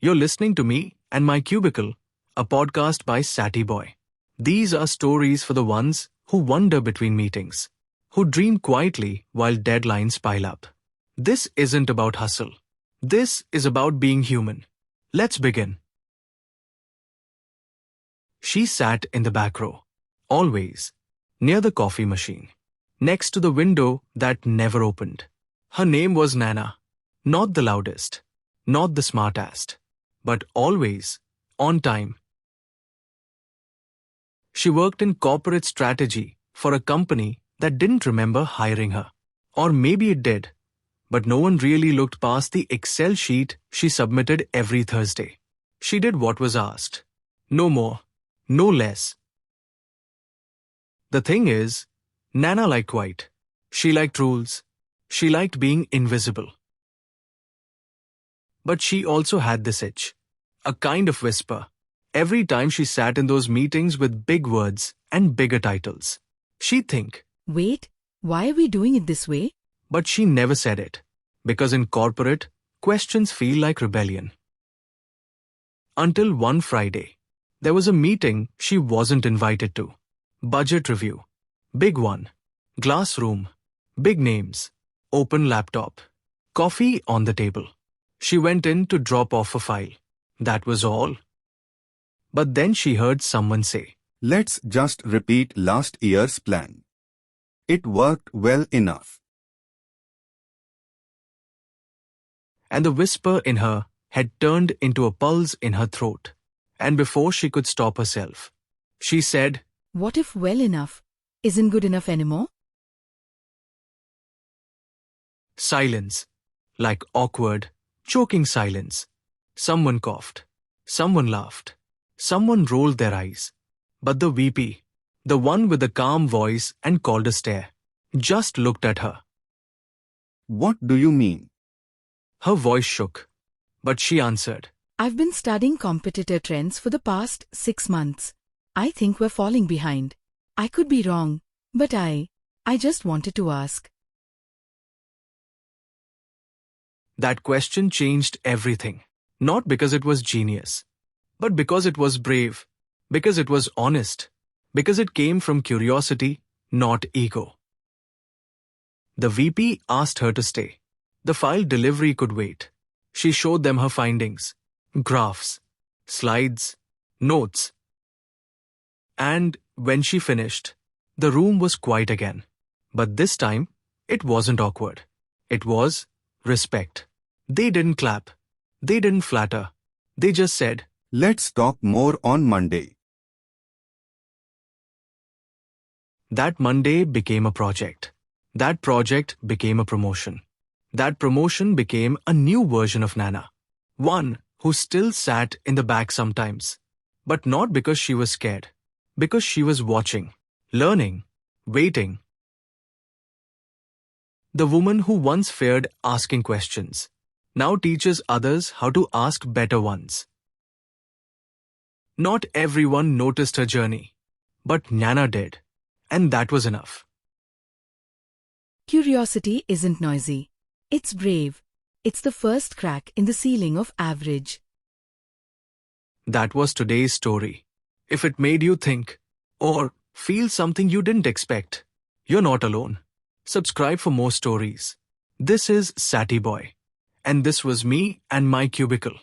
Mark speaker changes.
Speaker 1: You're listening to Me and My Cubicle, a podcast by Satty Boy. These are stories for the ones who wander between meetings, who dream quietly while deadlines pile up. This isn't about hustle. This is about being human. Let's begin. She sat in the back row, always, near the coffee machine, next to the window that never opened. Her name was Nana, not the loudest, not the smartest, but always on time. She worked in corporate strategy for a company that didn't remember hiring her. Or maybe it did, but no one really looked past the Excel sheet she submitted every Thursday. She did what was asked. No more, no less. The thing is, Nana liked quiet. She liked rules. She liked being invisible. But she also had this itch, a kind of whisper, every time she sat in those meetings with big words and bigger titles. She'd think,
Speaker 2: "Wait, why are we doing it this way?"
Speaker 1: but she never said it, because in corporate, questions feel like rebellion. Until one Friday, there was a meeting she wasn't invited to. Budget review. Big one. Glass room. Big names. Open laptop. Coffee on the table. She went in to drop off a file. That was all. But then she heard someone say,
Speaker 3: "Let's just repeat last year's plan. It worked well enough."
Speaker 1: And the whisper in her had turned into a pulse in her throat. And before she could stop herself, she said,
Speaker 2: What if well enough isn't good enough anymore?
Speaker 1: Silence. Like awkward, choking silence. Someone coughed. Someone laughed. Someone rolled their eyes. But the VP, the one with the calm voice and cold stare, just looked at her.
Speaker 3: "What do you mean?"
Speaker 1: Her voice shook, but she answered,
Speaker 2: I've been studying competitor trends for the past 6 months. I think we're falling behind. I could be wrong, but I just wanted to ask.
Speaker 1: That question changed everything. Not because it was genius, but because it was brave, because it was honest, because it came from curiosity, not ego. The VP asked her to stay. The file delivery could wait. She showed them her findings, graphs, slides, notes. And when she finished, the room was quiet again. But this time, it wasn't awkward. It was respect. They didn't clap. They didn't flatter. They just said,
Speaker 3: "Let's talk more on Monday."
Speaker 1: That Monday became a project. That project became a promotion. That promotion became a new version of Nana. One who still sat in the back sometimes. But not because she was scared. Because she was watching, learning, waiting. The woman who once feared asking questions now teaches others how to ask better ones. Not everyone noticed her journey, but Nana did, and that was enough.
Speaker 2: Curiosity isn't noisy. It's brave. It's the first crack in the ceiling of average.
Speaker 1: That was today's story. If it made you think, or feel something you didn't expect, you're not alone. Subscribe for more stories. This is Satty Boy, and this was Me and My Cubicle.